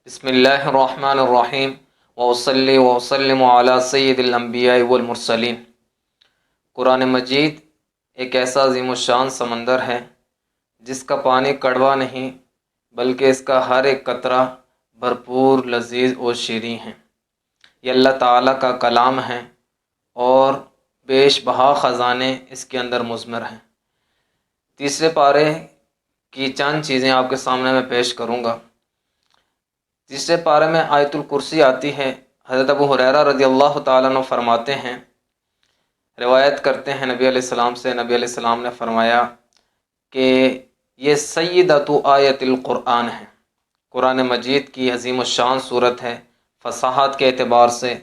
بسم اللہ الرحمن الرحیم وصلی وسلم علی سید الانبیاء والمرسلین۔ قرآن مجید ایک ایسا عظیم الشان سمندر ہے جس کا پانی کڑوا نہیں بلکہ اس کا ہر ایک قطرہ بھرپور، لذیذ اور شیریں ہے۔ یہ اللہ تعالیٰ کا کلام ہے اور بیش بہا خزانے اس کے اندر مضمر ہیں۔ تیسرے پارے کی چند چیزیں آپ کے سامنے میں پیش کروں گا۔ تیسرے پارے میں آیت الکرسی آتی ہے۔ حضرت ابو ہریرہ رضی اللہ تعالیٰ عنہ فرماتے ہیں، روایت کرتے ہیں نبی علیہ السلام سے، نبی علیہ السلام نے فرمایا کہ یہ سیدۃ آیت القرآن ہے، قرآن مجید کی عظیم الشان صورت ہے۔ فصاحت کے اعتبار سے،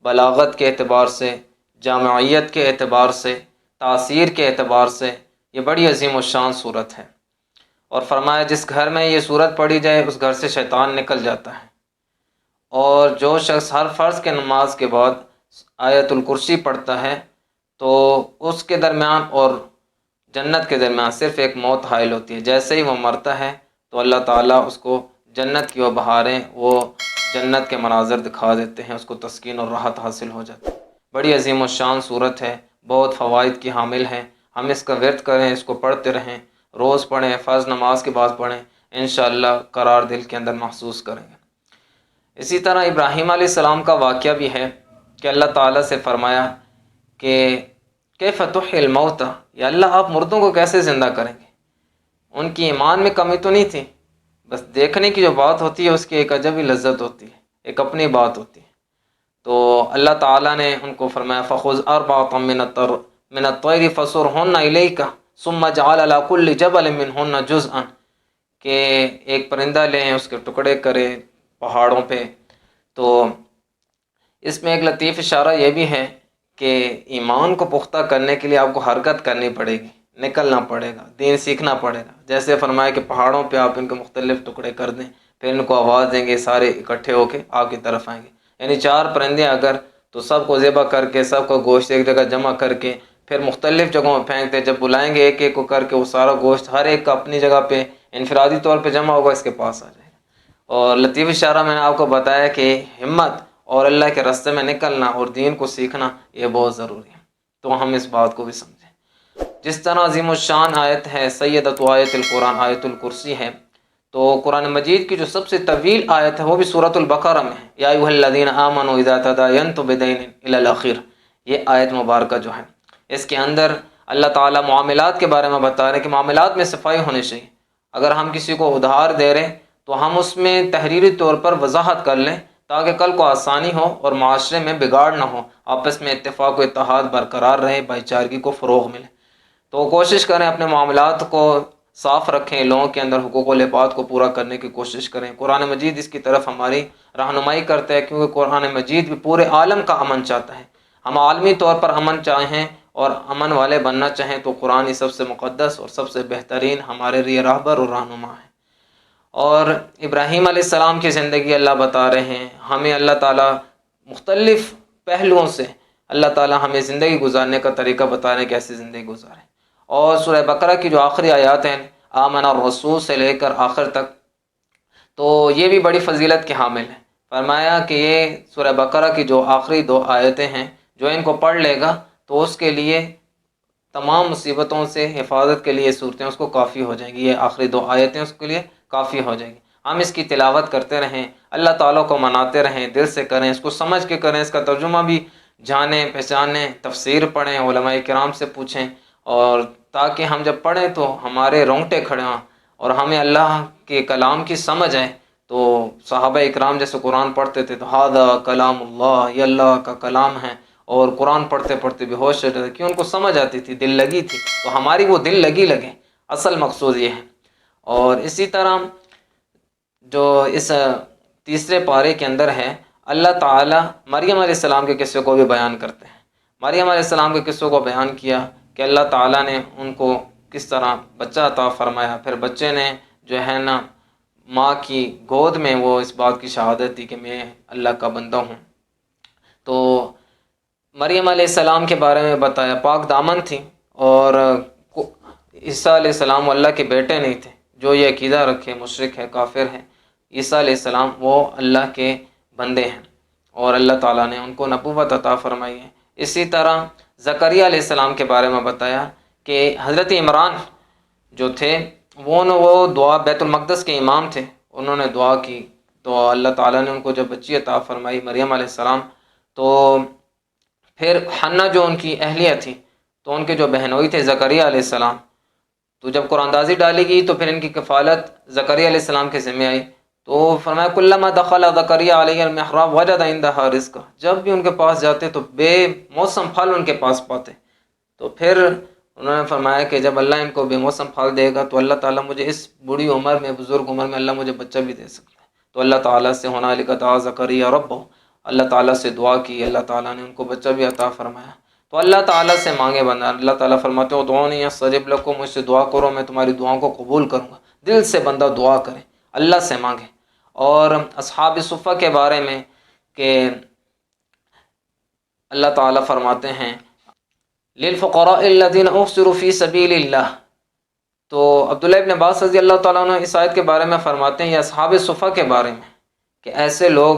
بلاغت کے اعتبار سے، جامعیت کے اعتبار سے، تاثیر کے اعتبار سے یہ بڑی عظیم الشان صورت ہے۔ اور فرمایا جس گھر میں یہ صورت پڑھی جائے اس گھر سے شیطان نکل جاتا ہے، اور جو شخص ہر فرض کے نماز کے بعد آیت الکرسی پڑھتا ہے تو اس کے درمیان اور جنت کے درمیان صرف ایک موت حائل ہوتی ہے۔ جیسے ہی وہ مرتا ہے تو اللہ تعالیٰ اس کو جنت کی وہ بہاریں، وہ جنت کے مناظر دکھا دیتے ہیں، اس کو تسکین اور راحت حاصل ہو جاتی ہے۔ بڑی عظیم الشان صورت ہے، بہت فوائد کی حامل ہے۔ ہم اس کا ورد کریں، اس کو پڑھتے رہیں، روز پڑھیں، فرض نماز کے بعد پڑھیں، انشاءاللہ قرار دل کے اندر محسوس کریں گے۔ اسی طرح ابراہیم علیہ السلام کا واقعہ بھی ہے کہ اللہ تعالیٰ سے فرمایا کہ کیف تحیی الموتى، یا اللہ آپ مردوں کو کیسے زندہ کریں گے؟ ان کی ایمان میں کمی تو نہیں تھی، بس دیکھنے کی جو بات ہوتی ہے اس کی ایک عجب ہی لذت ہوتی ہے، ایک اپنی بات ہوتی ہے۔ تو اللہ تعالیٰ نے ان کو فرمایا فخذ اربعۃ من الطیر فصرہن الیک ثم اجعل علی کل جبل منہن جزءا، کہ ایک پرندہ لیں، اس کے ٹکڑے کریں پہاڑوں پہ۔ تو اس میں ایک لطیف اشارہ یہ بھی ہے کہ ایمان کو پختہ کرنے کے لیے آپ کو حرکت کرنی پڑے گی، نکلنا پڑے گا، دین سیکھنا پڑے گا۔ جیسے فرمایا کہ پہاڑوں پہ آپ ان کے مختلف ٹکڑے کر دیں، پھر ان کو آواز دیں گے، سارے اکٹھے ہو کے آپ کی طرف آئیں گے۔ یعنی 4 پرندے اگر تو سب کو ذبح کر کے، سب کو گوشت ایک جگہ جمع کر کے پھر مختلف جگہوں میں پھینکتے، جب بلائیں گے ایک ایک کو کر کے وہ سارا گوشت ہر ایک کا اپنی جگہ پہ انفرادی طور پہ جمع ہوگا، اس کے پاس آ جائے گا۔ اور لطیف اشارہ میں نے آپ کو بتایا کہ ہمت اور اللہ کے راستے میں نکلنا اور دین کو سیکھنا یہ بہت ضروری ہے، تو ہم اس بات کو بھی سمجھیں۔ جس طرح عظیم الشان آیت ہے سیدۃ آیت القرآن، آیت الکرسی ہے، تو قرآن مجید کی جو سب سے طویل آیت ہے وہ بھی سورۃ البقرہ میں ہے، یا ایھا الذین آمنوا اذا تداینتم بدین الی الآخر۔ یہ آیت مبارکہ جو ہے اس کے اندر اللہ تعالیٰ معاملات کے بارے میں بتا رہے ہیں کہ معاملات میں صفائی ہونی چاہیے۔ اگر ہم کسی کو ادھار دے رہے ہیں تو ہم اس میں تحریری طور پر وضاحت کر لیں تاکہ کل کو آسانی ہو اور معاشرے میں بگاڑ نہ ہو، آپس میں اتفاق و اتحاد برقرار رہے، بھائی چارگی کو فروغ ملے۔ تو کوشش کریں اپنے معاملات کو صاف رکھیں، لوگوں کے اندر حقوق و لبات کو پورا کرنے کی کوشش کریں۔ قرآن مجید اس کی طرف ہماری رہنمائی کرتا ہے، کیونکہ قرآن مجید بھی پورے عالم کا امن چاہتا ہے۔ ہم عالمی طور پر امن چاہیں اور امن والے بننا چاہیں تو قرآن ہی سب سے مقدس اور سب سے بہترین ہمارے لیے راہبر اور رہنما ہے۔ اور ابراہیم علیہ السلام کی زندگی اللہ بتا رہے ہیں، ہمیں اللہ تعالیٰ مختلف پہلوؤں سے اللہ تعالیٰ ہمیں زندگی گزارنے کا طریقہ بتا رہے ہیں، کیسے زندگی گزاریں۔ اور سورہ بقرہ کی جو آخری آیات ہیں آمن الرسول سے لے کر آخر تک، تو یہ بھی بڑی فضیلت کے حامل ہیں۔ فرمایا کہ یہ سورہ بقرہ کی جو آخری 2 آیتیں ہیں، جو ان کو پڑھ لے گا تو اس کے لیے تمام مصیبتوں سے حفاظت کے لیے صورتیں اس کو کافی ہو جائیں گی۔ یہ آخری 2 آیتیں اس کے لیے کافی ہو جائیں گی۔ ہم اس کی تلاوت کرتے رہیں، اللہ تعالیٰ کو مناتے رہیں، دل سے کریں، اس کو سمجھ کے کریں، اس کا ترجمہ بھی جانیں، پہچانیں، تفسیر پڑھیں، علماء کرام سے پوچھیں، اور تاکہ ہم جب پڑھیں تو ہمارے رونگٹے کھڑے ہوں اور ہمیں اللہ کے کلام کی سمجھ آئے۔ تو صحابہ اکرام جیسے قرآن پڑھتے تھے تو ھذا کلام اللہ، یہ اللہ کا کلام ہے، اور قرآن پڑھتے پڑھتے بے ہوش رہتے تھے، کیوں ان کو سمجھ آتی تھی، دل لگی تھی۔ تو ہماری وہ دل لگی لگے، اصل مقصود یہ ہے۔ اور اسی طرح جو اس تیسرے پارے کے اندر ہے، اللہ تعالیٰ مریم علیہ السلام کے قصے کو بھی بیان کرتے ہیں۔ مریم علیہ السلام کے قصوں کو بیان کیا کہ اللہ تعالیٰ نے ان کو کس طرح بچہ عطا فرمایا، پھر بچے نے جو ہے نا ماں کی گود میں وہ اس بات کی شہادت دی کہ میں اللہ کا بندہ ہوں۔ تو مریم علیہ السلام کے بارے میں بتایا، پاک دامن تھی، اور عیسیٰ علیہ السلام اللہ کے بیٹے نہیں تھے۔ جو یہ عقیدہ رکھے مشرک ہے، کافر ہے، عیسیٰ علیہ السلام وہ اللہ کے بندے ہیں اور اللہ تعالیٰ نے ان کو نبوت عطا فرمائی ہے۔ اسی طرح زکریا علیہ السلام کے بارے میں بتایا کہ حضرت عمران جو تھے وہ دعا بیت المقدس کے امام تھے، انہوں نے دعا کی تو اللہ تعالیٰ نے ان کو جب بچی عطا فرمائی مریم علیہ السلام، تو پھر حنا جو ان کی اہلیہ تھی تو ان کے جو بہنوئی تھے زکریا علیہ السلام، تو جب قرآن دازی ڈالی گئی تو پھر ان کی کفالت زکریا علیہ السلام کے ذمہ آئی۔ تو فرمایا کلما دخل زکریا علیہ المحراب وجد عندها رزقا، جب بھی ان کے پاس جاتے تو بے موسم پھل ان کے پاس پاتے۔ تو پھر انہوں نے فرمایا کہ جب اللہ ان کو بے موسم پھل دے گا تو اللہ تعالیٰ مجھے اس بوڑھی عمر میں، بزرگ عمر میں اللہ مجھے بچہ بھی دے سکتا ہے۔ تو اللہ تعالیٰ سے ہنالک دعا زکریا ربہ، اللہ تعالیٰ سے دعا کی، اللہ تعالیٰ نے ان کو بچہ بھی عطا فرمایا۔ تو اللہ تعالیٰ سے مانگے بندہ، اللہ تعالیٰ فرماتے ہو ادعونی استجب لکم، مجھ سے دعا کرو میں تمہاری دعاؤں کو قبول کروں گا۔ دل سے بندہ دعا کرے، اللہ سے مانگے۔ اور اصحاب صفہ کے بارے میں کہ اللہ تعالیٰ فرماتے ہیں للفقراء الذین احصروا فی سبیل اللہ، تو عبداللہ ابن عباس رضی اللہ تعالیٰ عنہ اس آیت کے بارے میں فرماتے ہیں یہ اصحاب صفہ کے بارے میں کہ ایسے لوگ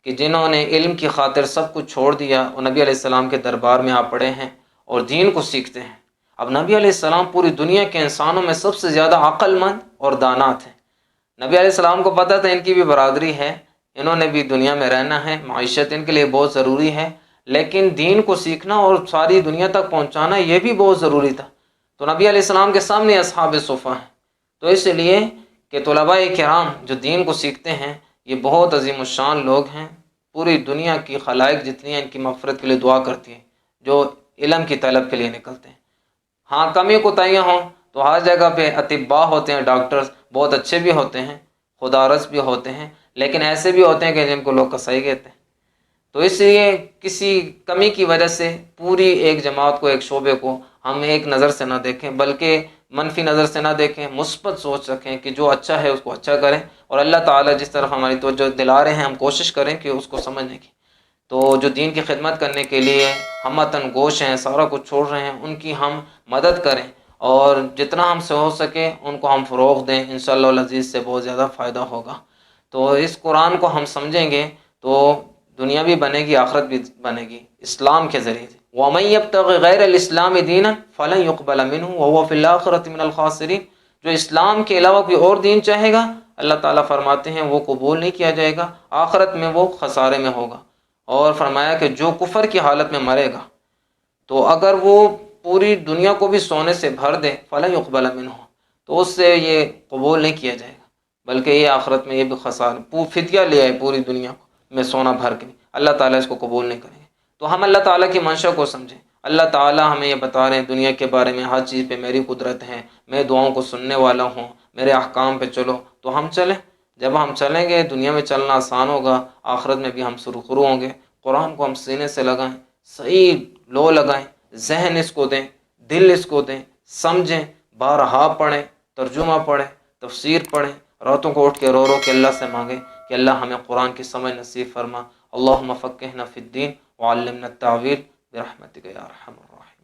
کہ جنہوں نے علم کی خاطر سب کچھ چھوڑ دیا اور نبی علیہ السلام کے دربار میں آ پڑے ہیں اور دین کو سیکھتے ہیں۔ اب نبی علیہ السلام پوری دنیا کے انسانوں میں سب سے زیادہ عقل مند اور دانا تھے۔ نبی علیہ السلام کو پتہ تھا ان کی بھی برادری ہے، انہوں نے بھی دنیا میں رہنا ہے، معیشت ان کے لیے بہت ضروری ہے، لیکن دین کو سیکھنا اور ساری دنیا تک پہنچانا یہ بھی بہت ضروری تھا۔ تو نبی علیہ السلام کے سامنے اصحاب صفہ ہیں۔ تو اس لیے کہ طلباء کرام جو دین کو سیکھتے ہیں یہ بہت عظیم الشان لوگ ہیں، پوری دنیا کی خلائق جتنی ہیں ان کی مغفرت کے لیے دعا کرتی ہیں جو علم کی طلب کے لیے نکلتے ہیں۔ ہاں کمی کوتاہیاں ہوں تو ہر جگہ پہ اطباء ہوتے ہیں، ڈاکٹرز بہت اچھے بھی ہوتے ہیں، خدارس بھی ہوتے ہیں، لیکن ایسے بھی ہوتے ہیں کہ جن کو لوگ کسائی کہتے ہیں۔ تو اس لیے کسی کمی کی وجہ سے پوری ایک جماعت کو، ایک شعبے کو ہم ایک نظر سے نہ دیکھیں، بلکہ منفی نظر سے نہ دیکھیں، مثبت سوچ رکھیں کہ جو اچھا ہے اس کو اچھا کریں، اور اللہ تعالیٰ جس طرف ہماری توجہ دلا رہے ہیں ہم کوشش کریں کہ اس کو سمجھنے کی۔ تو جو دین کی خدمت کرنے کے لیے ہمتاً گوش ہیں، سارا کچھ چھوڑ رہے ہیں، ان کی ہم مدد کریں اور جتنا ہم سے ہو سکے ان کو ہم فروغ دیں، انشاءاللہ العزیز سے بہت زیادہ فائدہ ہوگا۔ تو اس قرآن کو ہم سمجھیں گے تو دنیا بھی بنے گی، آخرت بھی بنے گی اسلام کے ذریعے سے۔ وَمَن يَبْتَغِ غَيْرَ الْإِسْلَامِ دِينًا فَلَن يُقْبَلَ مِنْهُ وَهُوَ فِي الْآخِرَةِ مِنَ الْخَاسِرِينَ، جو اسلام کے علاوہ کوئی اور دین چاہے گا اللہ تعالیٰ فرماتے ہیں وہ قبول نہیں کیا جائے گا، آخرت میں وہ خسارے میں ہوگا۔ اور فرمایا کہ جو کفر کی حالت میں مرے گا تو اگر وہ پوری دنیا کو بھی سونے سے بھر دے فَلَن يُقْبَلَ مِنْهُ، تو اس سے یہ قبول نہیں کیا جائے گا، بلکہ یہ آخرت میں یہ بھی خسارہ، فدیہ لے آئے پوری دنیا کو میں سونا بھر کے، اللہ تعالیٰ اس کو قبول نہیں کریں گے۔ تو ہم اللہ تعالیٰ کی منشا کو سمجھیں۔ اللہ تعالیٰ ہمیں یہ بتا رہے ہیں دنیا کے بارے میں ہر چیز پہ میری قدرت ہے، میں دعاؤں کو سننے والا ہوں، میرے احکام پہ چلو، تو ہم چلیں۔ جب ہم چلیں گے دنیا میں چلنا آسان ہوگا، آخرت میں بھی ہم سرخرو ہوں گے۔ قرآن کو ہم سینے سے لگائیں، صحیح لو لگائیں، ذہن اس کو دیں، دل اس کو دیں، سمجھیں، بارہا پڑھیں، ترجمہ پڑھیں، تفسیر پڑھیں، راتوں کو اٹھ کے رو رو کے اللہ سے مانگیں کہ اللہ ہمیں قرآن کی سمجھ نصیب فرما۔ اللہم فقہنا فی الدین وعلمنا التعویل برحمتک یا ارحم الراحمین۔